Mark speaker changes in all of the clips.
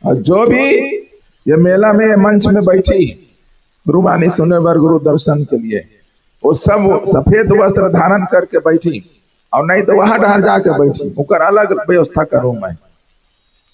Speaker 1: और जो भी ये मेला में मंच में बैठी गुरुवाणी सुने बर गुरु दर्शन के लिए, वो सब सफेद वस्त्र धारण करके बैठी, और नहीं तो वहां डाल जाके बैठी, उकर अलग व्यवस्था करूं मैं,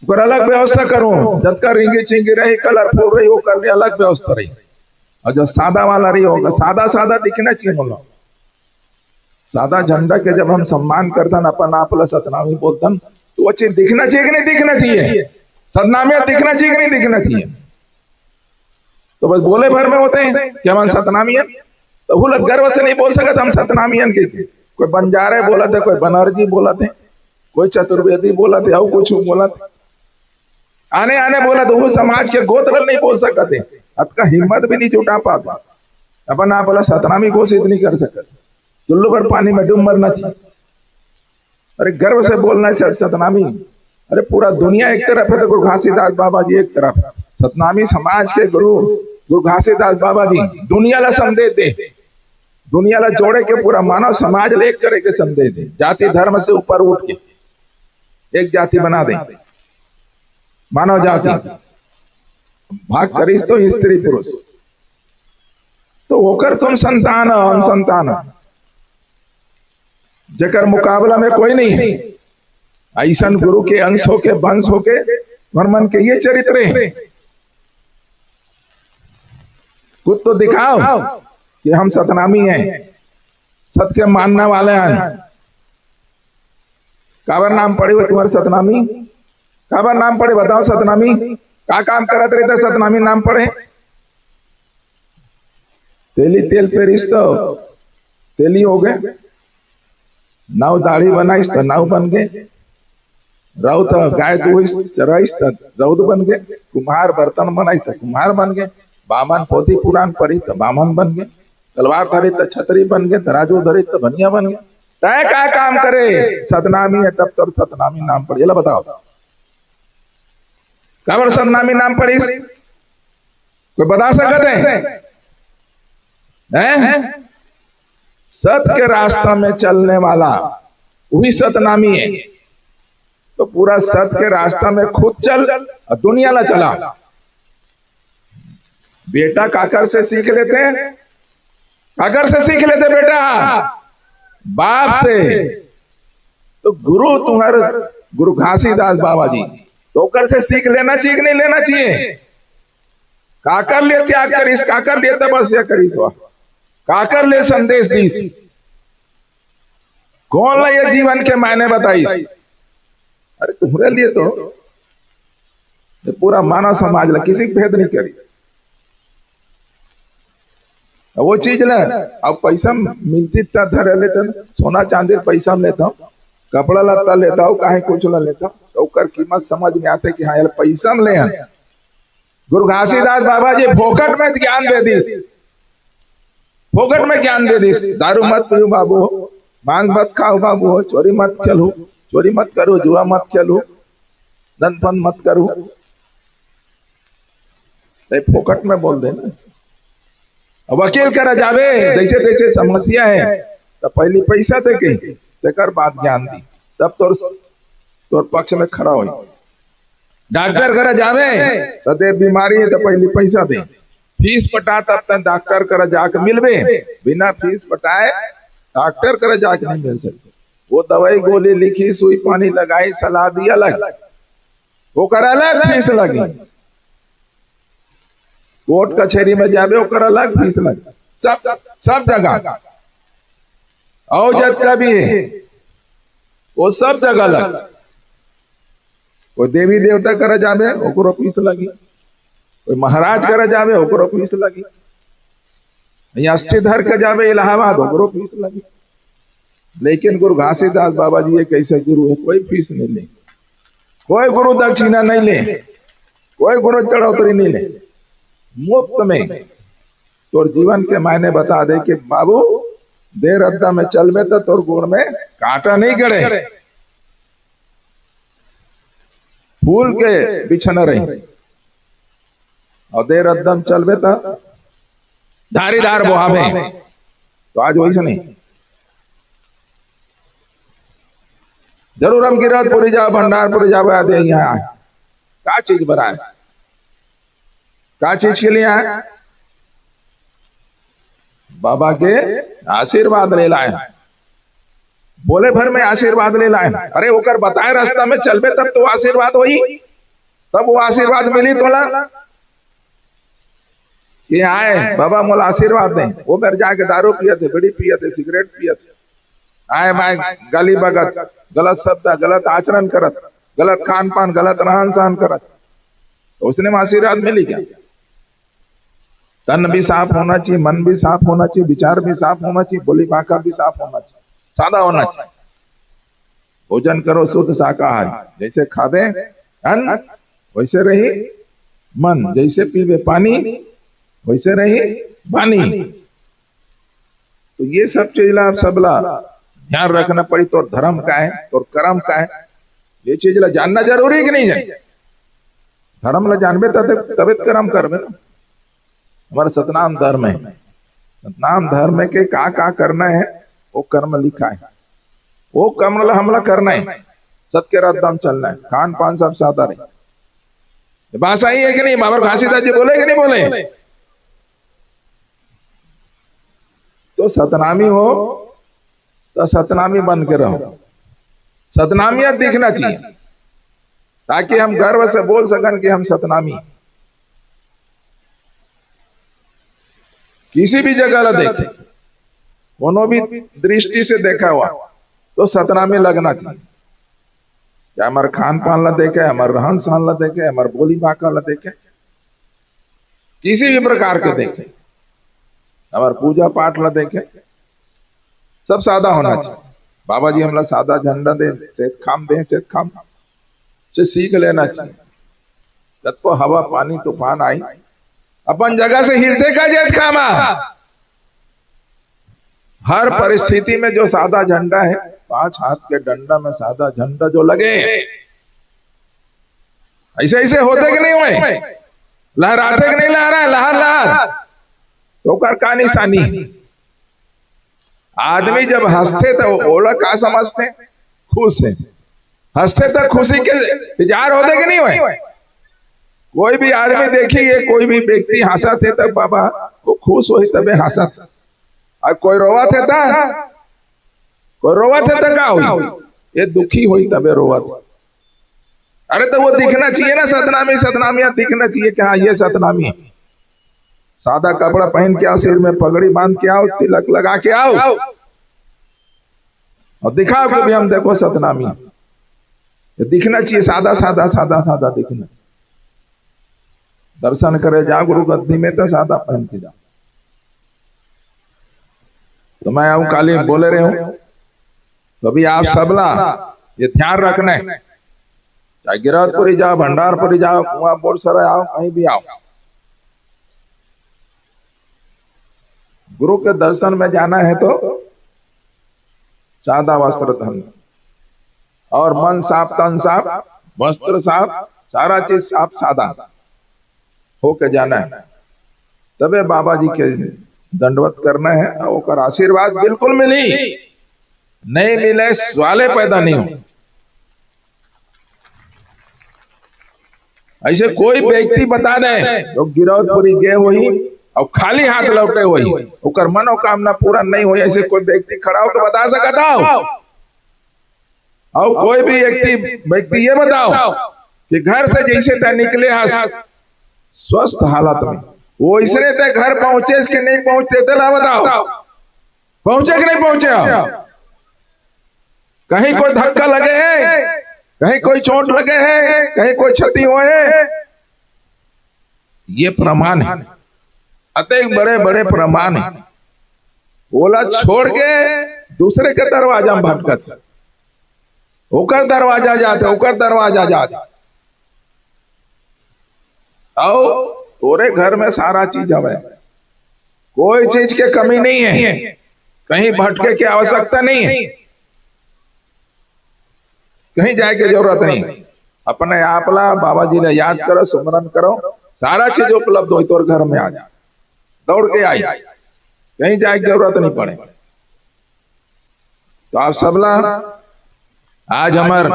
Speaker 1: उकर अलग व्यवस्था करूं। जब का रिंगी चिंगी रही, कलरफुल रही, वो करने अलग व्यवस्था रही। और जो सादा वाला रही होगा, सादा सादा दिखना चाहिए। बोलो सादा झंडा के जब हम सम्मान करतन, अपन आप सतनामी बोलतन, तो वो चीज दिखना चाहिए कि नहीं दिखना चाहिए? सतनामी दिखना चाहिए कि नहीं दिखना चाहिए? तो बस बोले भर में होते हैं कि हम सतनामियन, तो वो लोग गर्व से नहीं बोल सकते हम सतनामियन के। कोई बंजारे बोला थे, कोई बनर्जी बोला थे, कोई चतुर्वेदी बोला थे, और कुछ बोला थे, आने आने बोला तो वो समाज के गोत्र नहीं बोल सकते। अब का हिम्मत भी नहीं जुटा पाता, अपन आप बोला सतनामी घोषित नहीं कर सकते। चुल्लू पर पानी में डूब मरना चाहिए। अरे गर्व से बोलना है सतनामी। अरे पूरा दुनिया एक तरफ है तो गुरु घासीदास बाबा जी एक तरफ। सतनामी समाज के गुरु घासीदास बाबा जी दुनिया ला संदेश दे, दुनिया ला जोड़े के पूरा मानव समाज ले करे के संदेश दे। जाति धर्म से ऊपर उठ के एक जाति बना दे, मानव जाति। भाग करीस तो स्त्री पुरुष, तो होकर तुम संतान हो, हम संतान हो, जेकर मुकाबला में कोई नहीं है। ऐसा गुरु के अंश होके वंश होके वर्मन के ये चरित्र है। कुछ तो दिखाओ कि हम सतनामी हैं, सत के मानने वाले हैं। काबर नाम पड़े हुए तुम्हारे सतनामी? काबर नाम पड़े बताओ सतनामी? का काम करत रहते सतनामी नाम पड़े? तेली तेल पे रिश्तो तेली हो गए, नाव दाढ़ी बनाइस तो नाव बन गए, रौत गाय दुहिस चराइस तो रौद बन गए, कुम्हार बर्तन बनाइस तो कुम्हार बन गए, बामन पोथी पुराण पढ़ी तो बामन बन गए, तलवार धरी तो छतरी बन गए, तराजू धरी तो भनिया बन गए। तय का काम करे? सतनामी है तब तो सतनामी नाम पड़ी। ये बताओ काबर सतनामी नाम पड़ी? कोई बता सकते हैं? सत के रास्ता में चलने वाला वही सतनामी है। तो पूरा सत के रास्ता में खुद चल और दुनिया ला चला। बेटा काकर से सीख लेते हैं? काकर से सीख लेते बेटा? बाप से। तो गुरु तुम्हारे गुरु घासीदास बाबा जी, तो कर से सीख लेना चाहिए कि नहीं लेना चाहिए? काकर ले त्याग करीस, काकर ले तपस्या करीस, काकर ले संदेश दीस, कौन ला ये जीवन के मायने बताइस? अरे तुम्हारे लिए तो पूरा मानव समाज ला किसी भेद नहीं करी। वो चीज ना अब पैसा मिलती धरे लेते, सोना चांदी पैसा लेता हूँ, कपड़ा लत्ता लेता हूँ, काहे कुछ ला लेता हूँ, तो कर कीमत समझ में आते कि हाँ यार पैसा ले। गुरु घासीदास बाबा जी फोकट में ज्ञान दे दीस, फोकट में ज्ञान दे दीस। दारू मत पियो बाबू, मांस मत खाओ बाबू, चोरी मत खेलो, चोरी मत करो, जुआ मत खेलो, दंतपन मत करो। फोकट में बोल देना। वकील करा जावे जैसे तैसे समस्या है तो पहली पैसा दे के तेकर बाद ज्ञान दी, तब तोर पक्ष में खड़ा हो। डॉक्टर करा जावे तो दे बीमारी है तो पहली पैसा दे, फीस पटा तब तक डॉक्टर करा जाके मिलवे। बिना फीस पटाए डॉक्टर करा जाके नहीं मिल सकते। वो दवाई गोली लिखी, सुई पानी लगाई, सलाह दी अलग, वो करा अलग फीस लगी। कोर्ट कचहरी में जावे ओकर अलग फीस लगे, सब जगह। और जत का भी है वो सब जगह लग। कोई देवी देवता करे जावे ओकरो फीस लगी, कोई महाराज करे जावे ओकरो फीस लगी, यहाँ अस्थिधर के जावे इलाहाबाद ओकरो फीस लगी। लेकिन गुरु घासीदास बाबा जी एक ऐसे गुरु है कोई फीस नहीं ले, कोई गुरु दक्षिणा नहीं ले, कोई गुरु चढ़ोतरी नहीं ले, मुफ्त में तोर जीवन के मायने बता दे कि बाबू देर अद्दा में चलबे तो तोर गोड़ में कांटा नहीं गड़े, फूल के बिछन रही। और देर अद्दम चलबे तो धारीदार बोहावे। तो आज वही से नहीं, जरूर हम गिरधपुरी जाओ, भंडारपुरी जाओ, आदि यहाँ क्या चीज बनाए, क्या चीज के लिए आए? बाबा के आशीर्वाद ले लाए, बोले भर में आशीर्वाद ले लाए। अरे ओकर बताए रास्ता में चलबे तब तो आशीर्वाद होई, तब वो आशीर्वाद मिली तोला कि आए बाबा मोला आशीर्वाद दें। वो मेरे जाके दारू पिए थे, बीड़ी पिए थे, सिगरेट पिए थे, आए मैं गली बगत गलत शब्द गलत आचरण करत, गलत खान पान गलत रहन सहन करत, तो उसने में आशीर्वाद मिली क्या? तन भी साफ होना चाहिए, मन भी साफ होना चाहिए, विचार भी साफ होना चाहिए, बोली बाका भी साफ होना चाहिए, सादा होना चाहिए। भोजन करो शुद्ध शाकाहारी, जैसे खावे अन्न वैसे रही मन, जैसे पीवे पानी वैसे रही वाणी। तो ये सब चीज ला सबला ध्यान रखना पड़ी। तो धर्म का है तो कर्म का है, ये चीज ला जानना जरूरी है कि नहीं जान? धर्म ला जानबे तबे कर्म करबे ना। हमारा सतनाम धर्म है, सतनाम धर्म के का करना है वो कर्म लिखा है, वो कर्म ला हमला करना है, सत्य राम चलना है, खान पान सब सादा रहे। बात सही है कि नहीं? बाबा घासीदास जी बोले कि नहीं बोले? तो सतनामी हो तो सतनामी बन के रहो, सतनामियत दिखना चाहिए ताकि हम गर्व से बोल सकन कि हम सतनामी। किसी भी जगह ला देखे, कोनो भी दृष्टि से देखा हुआ तो सतनामी लगना चाहिए। क्या हमारे खान पान ला देखे, हमारे रहन सहन ला देखे, हमारे बोली बाका ला देखे, किसी भी प्रकार के देखे, हमारे पूजा पाठ ला देखे, सब सादा होना चाहिए। बाबा जी हमला सादा झंडा दे, सेत खाम दे, सेत खाम से सीख लेना चाहिए। तत्व हवा पानी तूफान आई, अपन जगह से हिलते का जेत खामा। हर परिस्थिति में जो सादा झंडा है, 5 हाथ के डंडा में सादा झंडा जो लगे, ऐसे ऐसे होते कि नहीं हुए? लहराते कि नहीं लहरा? लहर लहर तो का निशानी। आदमी जब हंसते तो ओला का समझते? खुश है। हंसते तो खुशी के इजहार होते कि नहीं हुए? कोई भी आदमी देखिए, कोई भी व्यक्ति हंसा थे तब बाबा वो खुश हो तबे हंसा था, और कोई रोवा थे था, कोई रोवा थे तो का हुई? ये दुखी हुई तबे रोवा था। अरे तो वो दिखना चाहिए ना, सतनामी सतनामिया दिखना चाहिए कि हाँ ये सतनामी है। सादा कपड़ा पहन के आओ, सिर में पगड़ी बांध के आओ, तिलक लगा के आओ और दिखाओ कि भी हम देखो सतनामी। दिखना चाहिए सादा सादा सादा सादा दिखना। दर्शन करे जाओ गुरु गद्दी में तो सादा पहन के जाओ। तो मैं आऊं काली बोले रहे हूं, तो अभी आप सबला ये ध्यान रखना है, चाहे गिरधपुरी जाओ, भंडारपुरी जाओ, कुआं बोरसरा आओ, कहीं भी आओ, गुरु के दर्शन में जाना है तो सादा वस्त्र धरना, और मन साफ तन साफ वस्त्र साफ सारा चीज साफ सादा होके जाना है। तबे बाबा जी के दंडवत करना है और आशीर्वाद बिल्कुल मिली। नहीं मिले सवाले पैदा नहीं हो। ऐसे कोई व्यक्ति बता दे तो गिरधपुरी गए वही और खाली हाथ लौटे वही, ओकर मनोकामना पूरा नहीं हुई, ऐसे कोई व्यक्ति खड़ा हो तो बता सकता हो? और कोई भी व्यक्ति ये बताओ कि घर से जैसे तय निकले स्वस्थ हालत में, वो इसने तय घर पहुंचे कि नहीं पहुंचते थे? ला बताओ, पहुंचे कि नहीं पहुंचे? कहीं कोई धक्का लगे है, कहीं कोई चोट लगे है, कहीं कोई क्षति हुए, ये प्रमाण है, अतेक बड़े बड़े प्रमाण है। बोला छोड़ के दूसरे के दरवाजा में भटकत, ओकर दरवाजा जाते, ओकर दरवाजा जाते, आओ तोरे घर में सारा चीज हवे, कोई चीज के कमी नहीं है, कहीं भटके की आवश्यकता नहीं है, कहीं जाए की जरूरत नहीं। अपने आप ला बाबा जी ने याद करो, सुमरन करो, सारा चीज उपलब्ध हो तो घर में आ जा, दौड़ के आई, कहीं जाए की जरूरत नहीं पड़े। तो आप सबला आज हमार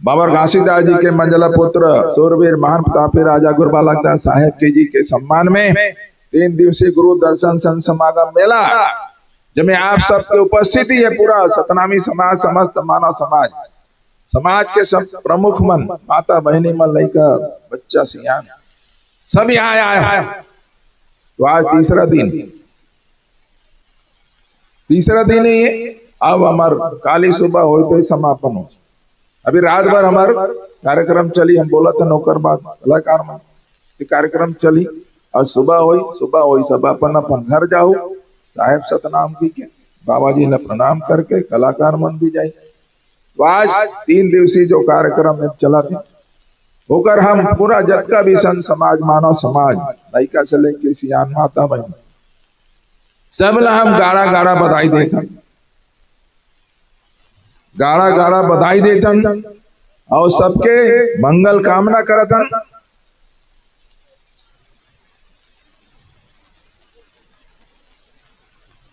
Speaker 1: बाबर घासीदास जी के मंजला पुत्र सूरवीर महान प्रतापी राजा गुरु बालक दास साहेब के जी के सम्मान में 3 दिवसीय गुरु दर्शन संत समागम मेला जिसमें आप सबकी उपस्थिति है। पूरा सतनामी समाज, समस्त मानव समाज, समाज के सब प्रमुख मन, माता बहनी मन, लड़का बच्चा सियान सब यहाँ आया। तो आज तीसरा दिन ही है। अब हमार काली सुबह हो तो समापन हो। अभी रात भर हमार कार्यक्रम चली। हम बोला था नौकर बाद कलाकार में कार्यक्रम चली और सुबह हुई सब अपन अपन घर जाओ। साहेब सतनाम की के बाबा जी ने प्रणाम करके कलाकार मन भी जाए। तो आज 3 दिवसीय जो कार्यक्रम चला था होकर हम पूरा जग का भी संत समाज, मानव समाज, लड़का से लेके सियान, माता बहन सब ला हम गाड़ा गाड़ा बधाई देते, गाड़ा गाड़ा बधाई देतन और सबके मंगल कामना करतन।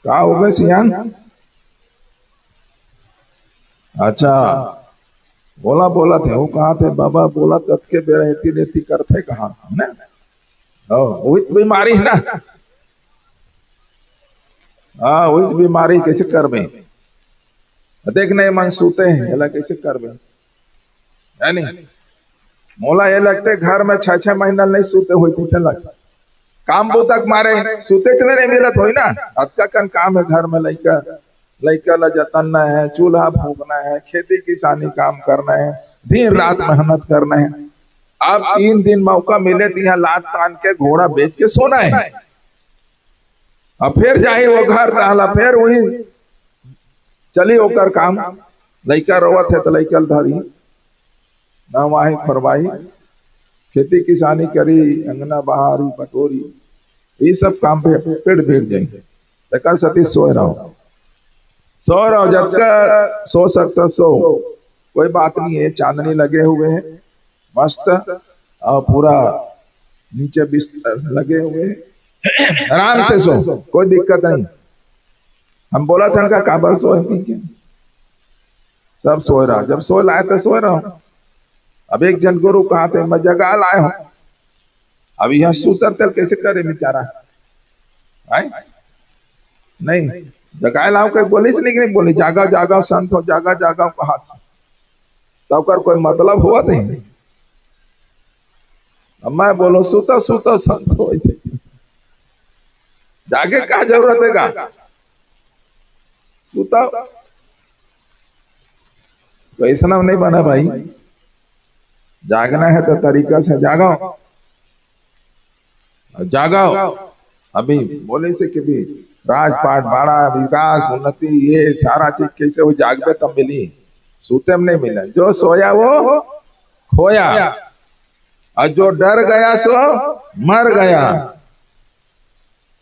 Speaker 1: क्या हो गए सियान? अच्छा बोला थे वो कहा थे बाबा? बोला तब के बेरहती देती करते कहा ना वही बीमारी ना। हाँ वही बीमारी कैसे करबे? देख नहीं मन सूते हैं एला कैसे करबे है नहीं? मोला ये लगते घर में 6-6 महीना नहीं सूते हुई कैसे लगता? काम बो तक मारे सूते के नहीं मिलत हो ना। अतका कन काम है घर में, लड़का ला जतनना है, चूल्हा फूकना है, खेती किसानी काम करना है, दिन रात मेहनत करना है। अब 3 दिन मौका मिले तो यहाँ लात तान के घोड़ा बेच के सोना है। अब फिर जाए वो घर रहला, फिर वही चली होकर काम। लड़का रोवत है तो लड़का धरी नवाही फरवाही, खेती किसानी करी, अंगना बहारी बटोरी, ये सब काम पे पेड़ भेड़ जाएंगे। लेकिन सती सो रहो जब का सो सकता सो, कोई बात नहीं है। चांदनी लगे हुए हैं मस्त और पूरा नीचे बिस्तर लगे हुए हैं, आराम से सो, कोई दिक्कत नहीं। हम बोला था उनका काबर सोए क्या? सब सो रहा। जब सो लाए तो सो रहा हूं। अब एक जन गुरु कहा थे मैं जगा लाए हूं। अब यहाँ सूतर तर कैसे करे बेचारा? नहीं जगाए लाओ, कोई बोली से नहीं बोली जागा जागा संत हो, जागा जागा कहा तब कर कोई मतलब हुआ नहीं। अब मैं बोलो सूता सूता संत हो, जागे क्या जरूरत है का? सूता तो ऐसा नहीं बना भाई। जागना है तो तरीका से जागाओ, जागाओ। अभी बोले से कि भी राजपाट बाड़ा विकास उन्नति ये सारा चीज कैसे हो जागबे तब मिली, सूते में नहीं मिला। जो सोया वो खोया और जो डर गया सो मर गया।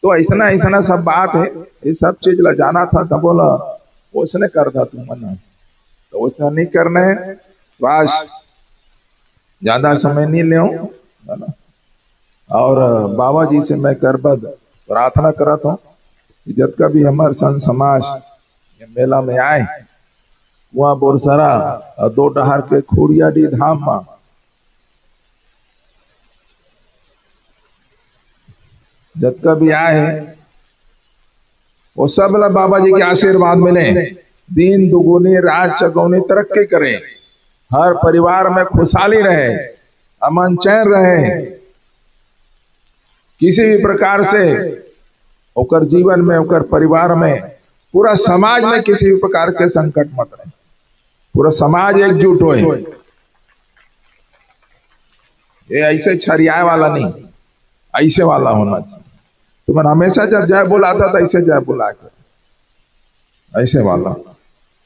Speaker 1: तो ऐसा सब बात है। ये सब चीज ला जाना था तो बोला उसने कर था तू मना, तो वैसा नहीं करना है। बस ज्यादा समय नहीं ले और बाबा जी से मैं करबद प्रार्थना करत हूँ जब का भी हमारे संत समाज मेला में आए वहाँ बोरसरा और 2 डहार के खोड़ियाडी धाम में जब का भी आए वो सब ला बाबा जी के आशीर्वाद मिले, दिन दुगुनी रात चगुनी तरक्की करे, हर परिवार में खुशहाली रहे, अमन चैन रहे, किसी भी प्रकार से ओकर जीवन में, ओकर परिवार में, पूरा समाज में किसी भी प्रकार के संकट मत रहे, पूरा समाज एकजुट होए। ये ऐसे छरियाए वाला नहीं, ऐसे वाला होना चाहिए। तो मैं हमेशा जब जय बुलाता था ऐसे जय बुला कर, ऐसे वाला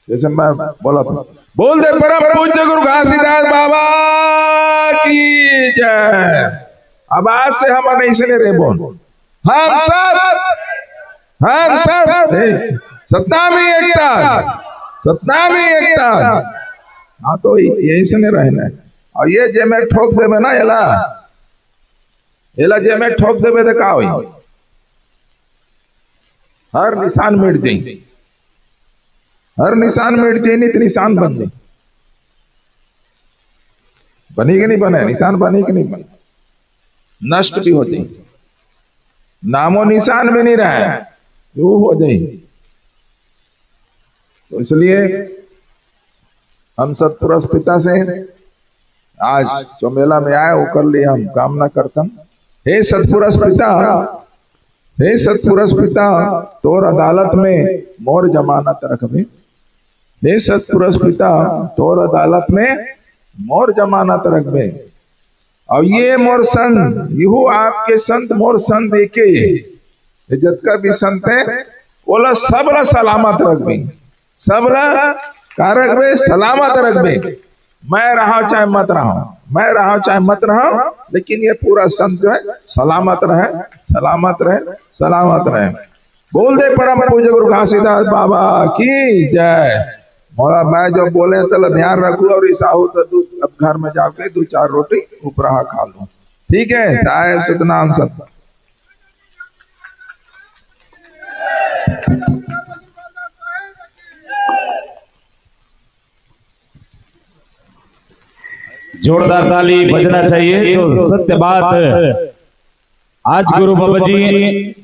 Speaker 1: जैसे मैं बोला था। बोल दे परम पूज्य गुरु घासीदास बाबा की जय। अब आज से हम इसलिए रे बोल हम सब सतनामी एकता, सतनामी एकता। हाँ तो यही नहीं रहना है। और ये जे में ठोक देवे ना एला जे में ठोक देवे तो का होई? हर निशान मिट जाए, हर निशान मिट जाए नहीं तो निशान बन जाए। बनी कि नहीं बने, निशान बने कि नहीं बने, नष्ट भी हो जाए, नामो निशान भी नहीं रहे, वो हो जाए। तो इसलिए हम सत्पुरुष पिता से आज जो मेला में आए वो कर लिए हम कामना करतन। हे सत्पुरुष पिता, हे सत्पुरुष पिता, तोर अदालत में मोर जमानत रखबे। हे सत्पुरुष पिता, तोर अदालत में मोर जमानत रखबे। और ये मोर संत, यू आपके संत मोर संत एके, जतका भी संत है बोला सबला सलामत रखबे, सबला का रखबे, सलामत रखबे। मैं रहा चाहे मत रहा, मैं रहा चाहे मत रहा, लेकिन ये पूरा संत जो है सलामत रहे, सलामत रहे, सलामत रहे। बोल दे परम पूज्य गुरु घासीदास बाबा की जय। मोला मैं जो बोले तो ध्यान रखू, और इस आहू तो दूध अब घर में जाके 2-4 रोटी उपरा खा लूं, ठीक है साहेब। सतनाम सत।
Speaker 2: जोरदार ताली बजना चाहिए। तो सत्य बात, आज गुरु बाबा जी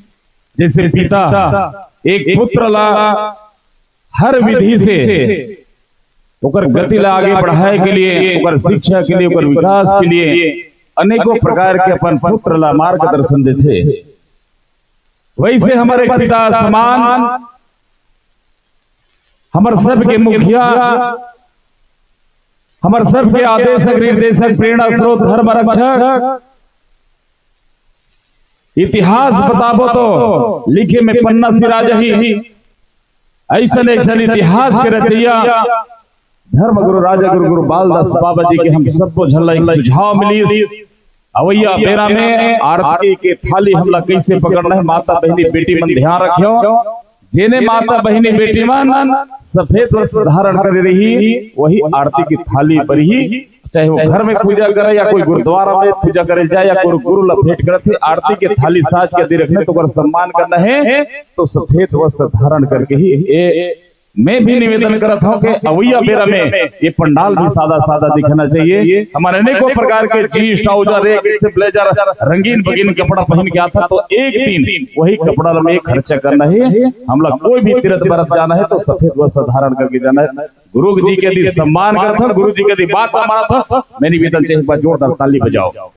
Speaker 2: जैसे पिता एक पुत्र ला हर विधि से ओकर गति ला आगे बढ़ाए के लिए, ओकर शिक्षा के लिए, ओकर विकास के लिए अनेकों प्रकार के अपन पुत्र ला मार्गदर्शन देते। वैसे हमारे पिता समान, हमारे सबके मुखिया, हमारे सबके आदेशक, निर्देशक, प्रेरणा स्रोत, धर्म रक्षक, इतिहास बताबो तो लिखे में पन्ना सिरा जही, ऐसा इतिहास के रचैया धर्म गुरु राजा गुरु बालदास बाबा जी के हम सबको झल्ला एक सुझाव मिली। अवैया बेरा में आरती के थाली हमला कैसे पकड़ना है, माता बहनी बेटी मन ध्यान रखियो। जेने माता बहनी बेटी मन सफेद वस्त्र धारण कर रही, वही आरती की थाली पर ही, चाहे वो घर में पूजा करे या कोई गुरुद्वारा में पूजा करे जाए या कोई गुरु लपेट करते, आरती के थाली साज के दे रखने तो अगर सम्मान करना है तो सफेद वस्त्र धारण करके ही। मैं भी निवेदन करता हूँ कि अवैया बेरा में ये पंडाल भी सादा सादा दिखना चाहिए। हमारे अनेकों प्रकार के चीज, ट्राउजर, एक ब्लेजर, रंगीन बगीन कपड़ा पहन के आता, तो एक दिन वही कपड़ा में खर्चा करना है। हम लोग कोई भी तीर्थ बरत जाना है तो सफेद वस्त्र धारण करके जाना है। गुरु जी के यदि सम्मान करता, गुरु जी के यदि बात माना था, मैं निवेदन चाहिए जोरदार ताली बजाओ।